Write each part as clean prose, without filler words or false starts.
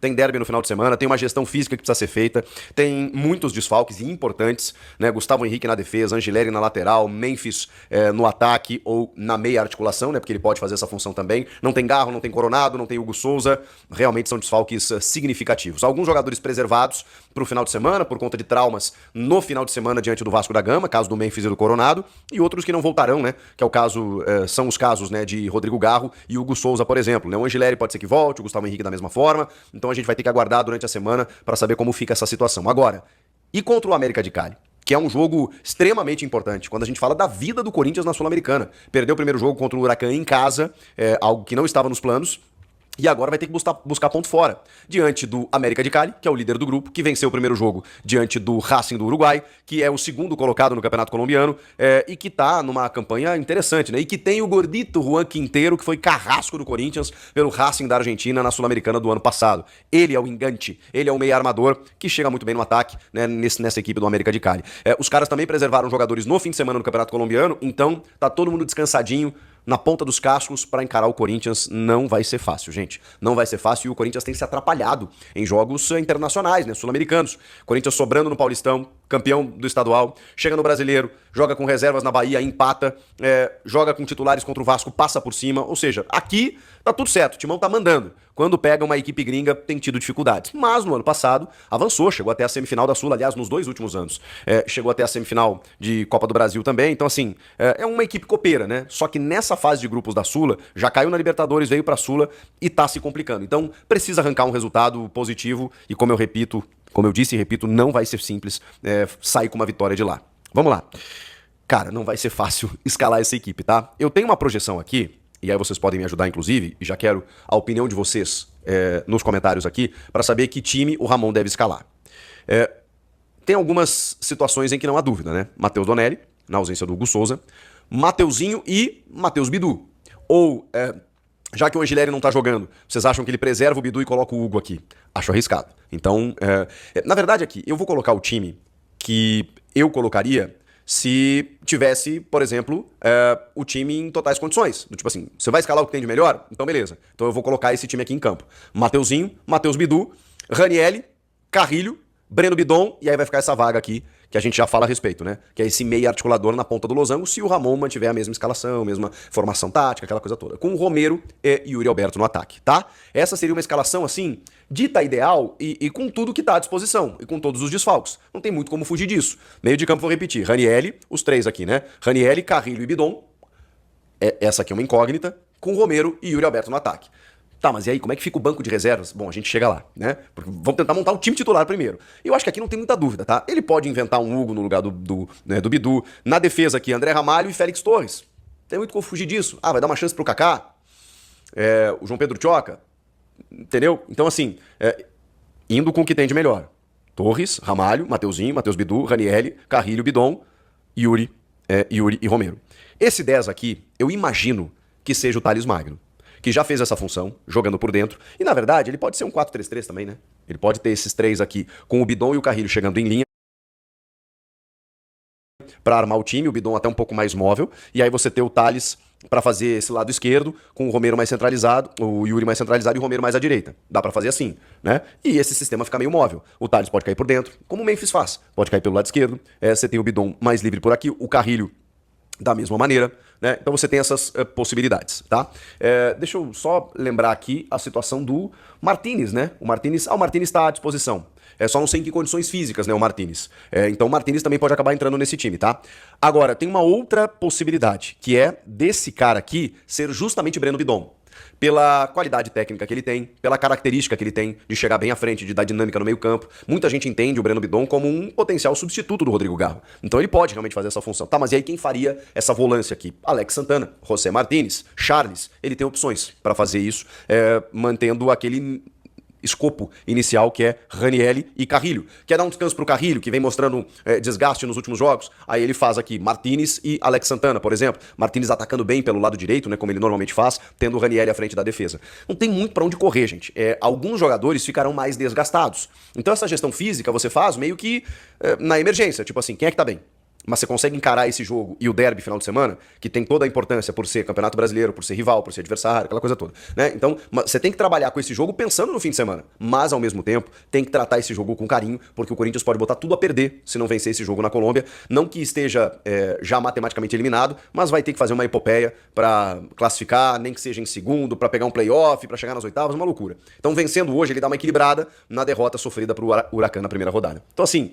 Tem derby no final de semana, tem uma gestão física que precisa ser feita, tem muitos desfalques importantes, né? Gustavo Henrique na defesa, Angileri na lateral, Memphis no ataque ou na meia articulação, né? Porque ele pode fazer essa função também. Não tem Garro, não tem Coronado, não tem Hugo Souza. Realmente são desfalques significativos. Alguns jogadores preservados para o final de semana, por conta de traumas no final de semana diante do Vasco da Gama, caso do Memphis e do Coronado, e outros que não voltarão, né? Que é o caso, são os casos, né, de Rodrigo Garro e Hugo Souza, por exemplo. Né? O Angileri pode ser que volte, o Gustavo Henrique da mesma forma. Então a gente vai ter que aguardar durante a semana para saber como fica essa situação. Agora, e contra o América de Cali? Que é um jogo extremamente importante quando a gente fala da vida do Corinthians na Sul-Americana. Perdeu o primeiro jogo contra o Huracan em casa, algo que não estava nos planos. E agora vai ter que buscar ponto fora. Diante do América de Cali, que é o líder do grupo, que venceu o primeiro jogo diante do Racing do Uruguai, que é o segundo colocado no Campeonato Colombiano, e que tá numa campanha interessante, né? E que tem o gordito Juan Quinteiro, que foi carrasco do Corinthians pelo Racing da Argentina na Sul-Americana do ano passado. Ele é o engante, ele é o meia armador, que chega muito bem no ataque, né, nessa equipe do América de Cali. Os caras também preservaram jogadores no fim de semana no Campeonato Colombiano, então tá todo mundo descansadinho, na ponta dos cascos para encarar o Corinthians. Não vai ser fácil, gente. Não vai ser fácil, e o Corinthians tem se atrapalhado em jogos internacionais, né, sul-americanos. Corinthians sobrando no Paulistão, campeão do estadual, chega no Brasileiro, joga com reservas na Bahia, empata, joga com titulares contra o Vasco, passa por cima. Ou seja, aqui tá tudo certo, o Timão tá mandando. Quando pega uma equipe gringa, tem tido dificuldades. Mas no ano passado, avançou, chegou até a semifinal da Sula, aliás, nos 2 últimos anos. Chegou até a semifinal de Copa do Brasil também. Então, assim, é uma equipe copeira, né? Só que nessa fase de grupos da Sula, já caiu na Libertadores, veio pra Sula e tá se complicando. Então, precisa arrancar um resultado positivo e, como eu disse e repito, não vai ser simples sair com uma vitória de lá. Vamos lá. Cara, não vai ser fácil escalar essa equipe, tá? Eu tenho uma projeção aqui, e aí vocês podem me ajudar, inclusive, e já quero a opinião de vocês nos comentários aqui, para saber que time o Ramon deve escalar. Tem algumas situações em que não há dúvida, né? Matheus Donelli, na ausência do Hugo Souza, Mateuzinho e Matheus Bidu. Ou, já que o Angileri não tá jogando, vocês acham que ele preserva o Bidu e coloca o Hugo aqui? Acho arriscado. Então, na verdade aqui, eu vou colocar o time que eu colocaria se tivesse, por exemplo, o time em totais condições. Do tipo assim, você vai escalar o que tem de melhor? Então beleza. Então eu vou colocar esse time aqui em campo. Mateuzinho, Matheus Bidu, Ranielli, Carrilho, Breno Bidon, e aí vai ficar essa vaga aqui, que a gente já fala a respeito, né? Que é esse meio articulador na ponta do losango, se o Ramon mantiver a mesma escalação, a mesma formação tática, aquela coisa toda. Com o Romero e Yuri Alberto no ataque, tá? Essa seria uma escalação, assim, dita ideal e com tudo que tá à disposição, e com todos os desfalques. Não tem muito como fugir disso. Meio de campo, vou repetir. Ranielli, os 3 aqui, né? Ranielli, Carrilho e Bidon. Essa aqui é uma incógnita, com Romero e Yuri Alberto no ataque. Tá, mas e aí, como é que fica o banco de reservas? Bom, a gente chega lá, né? Porque vamos tentar montar o time titular primeiro. E eu acho que aqui não tem muita dúvida, tá? Ele pode inventar um Hugo no lugar do Bidu. Na defesa aqui, André Ramalho e Félix Torres. Tem muito como fugir disso. Ah, vai dar uma chance pro Kaká? O João Pedro Tchoca? Entendeu? Então, assim, indo com o que tem de melhor. Torres, Ramalho, Mateuzinho, Matheus Bidu, Ranielli, Carrilho, Bidon, Yuri e Romero. Esse 10 aqui, eu imagino que seja o Thales Magno, que já fez essa função, jogando por dentro. E, na verdade, ele pode ser um 4-3-3 também, né? Ele pode ter esses 3 aqui, com o Bidon e o Carrilho chegando em linha para armar o time, o Bidon até um pouco mais móvel, e aí você ter o Thales para fazer esse lado esquerdo, com o Romero mais centralizado, o Yuri mais centralizado e o Romero mais à direita. Dá para fazer assim, né? E esse sistema fica meio móvel. O Thales pode cair por dentro, como o Memphis faz. Pode cair pelo lado esquerdo, você tem o Bidon mais livre por aqui, o Carrilho da mesma maneira, né? Então você tem essas possibilidades, tá? Deixa eu só lembrar aqui a situação do Martínez, né? O Martínez está à disposição. Só não sei em que condições físicas, né, o Martínez. Então o Martínez também pode acabar entrando nesse time, tá? Agora, tem uma outra possibilidade, que é desse cara aqui ser justamente Breno Bidon. Pela qualidade técnica que ele tem, pela característica que ele tem de chegar bem à frente, de dar dinâmica no meio campo. Muita gente entende o Breno Bidon como um potencial substituto do Rodrigo Garro. Então ele pode realmente fazer essa função. Tá, mas e aí quem faria essa volância aqui? Alex Santana, José Martínez, Charles. Ele tem opções para fazer isso, mantendo aquele escopo inicial que é Ranielli e Carrilho. Quer dar um descanso pro Carrilho, que vem mostrando desgaste nos últimos jogos? Aí ele faz aqui Martínez e Alex Santana, por exemplo. Martínez atacando bem pelo lado direito, né, como ele normalmente faz, tendo o Ranielli à frente da defesa. Não tem muito pra onde correr, gente. Alguns jogadores ficarão mais desgastados. Então essa gestão física você faz meio que na emergência. Tipo assim, quem é que tá bem? mas você consegue encarar esse jogo e o derby final de semana, que tem toda a importância por ser Campeonato Brasileiro, por ser rival, por ser adversário, aquela coisa toda, né? Então, você tem que trabalhar com esse jogo pensando no fim de semana, mas ao mesmo tempo tem que tratar esse jogo com carinho, porque o Corinthians pode botar tudo a perder se não vencer esse jogo na Colômbia. Não que esteja já matematicamente eliminado, mas vai ter que fazer uma epopeia para classificar, nem que seja em segundo, para pegar um playoff, para chegar nas oitavas, uma loucura. Então, vencendo hoje, ele dá uma equilibrada na derrota sofrida pro Huracan na primeira rodada. Então, assim,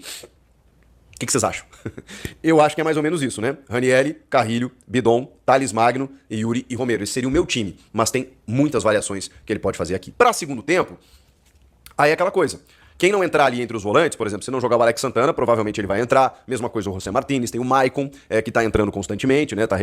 o que vocês acham? Eu acho que é mais ou menos isso, né? Ranieri, Carrilho, Bidon, Thales Magno, Yuri e Romero. Esse seria o meu time, mas tem muitas variações que ele pode fazer aqui. Para segundo tempo, aí é aquela coisa. Quem não entrar ali entre os volantes, por exemplo, se não jogar o Alex Santana, provavelmente ele vai entrar. Mesma coisa o José Martínez, tem o Maicon, que tá entrando constantemente, né? Tá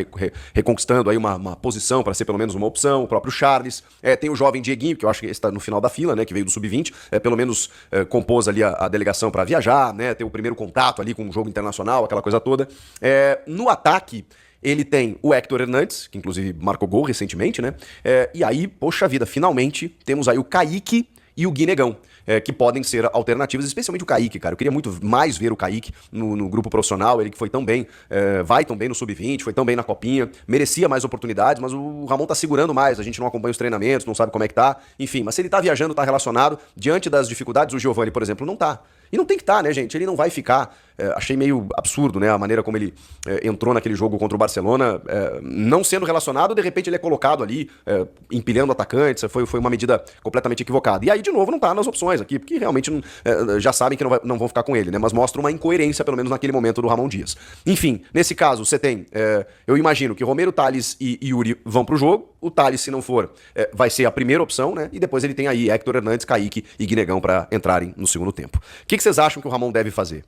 reconquistando aí uma posição para ser pelo menos uma opção. O próprio Charles. Tem o jovem Dieguinho, que eu acho que esse tá no final da fila, né? Que veio do Sub-20. Pelo menos compôs ali a delegação para viajar, né? Ter o primeiro contato ali com o jogo internacional, aquela coisa toda. No ataque, ele tem o Héctor Hernandes, que inclusive marcou gol recentemente, né? E aí, poxa vida, finalmente temos aí o Kaique e o Guinegão, que podem ser alternativas, especialmente o Kaique, cara. Eu queria muito mais ver o Kaique no grupo profissional, ele que foi tão bem, vai tão bem no Sub-20, foi tão bem na Copinha, merecia mais oportunidades, mas o Ramon tá segurando mais, a gente não acompanha os treinamentos, não sabe como é que tá, enfim, mas se ele tá viajando, tá relacionado, diante das dificuldades, o Giovani, por exemplo, não tá. E não tem que estar, né, gente? Ele não vai ficar. Achei meio absurdo, né? A maneira como ele entrou naquele jogo contra o Barcelona, não sendo relacionado, de repente ele é colocado ali, empilhando atacantes. Foi uma medida completamente equivocada. E aí, de novo, não tá nas opções aqui, porque realmente já sabem que não vão ficar com ele, né? Mas mostra uma incoerência, pelo menos naquele momento, do Ramon Dias. Enfim, nesse caso, você tem. Eu imagino que Romero, Thales e Yuri vão pro jogo. O Thales, se não for, vai ser a primeira opção, né? E depois ele tem aí Héctor Hernandes, Kaique e Guinegão para entrarem no segundo tempo. O que vocês acham que o Ramon deve fazer?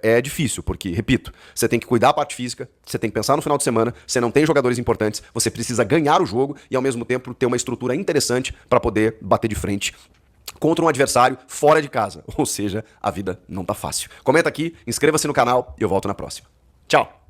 É difícil, porque, repito, você tem que cuidar da parte física, você tem que pensar no final de semana, você não tem jogadores importantes, você precisa ganhar o jogo e, ao mesmo tempo, ter uma estrutura interessante para poder bater de frente contra um adversário fora de casa. Ou seja, a vida não tá fácil. Comenta aqui, inscreva-se no canal e eu volto na próxima. Tchau!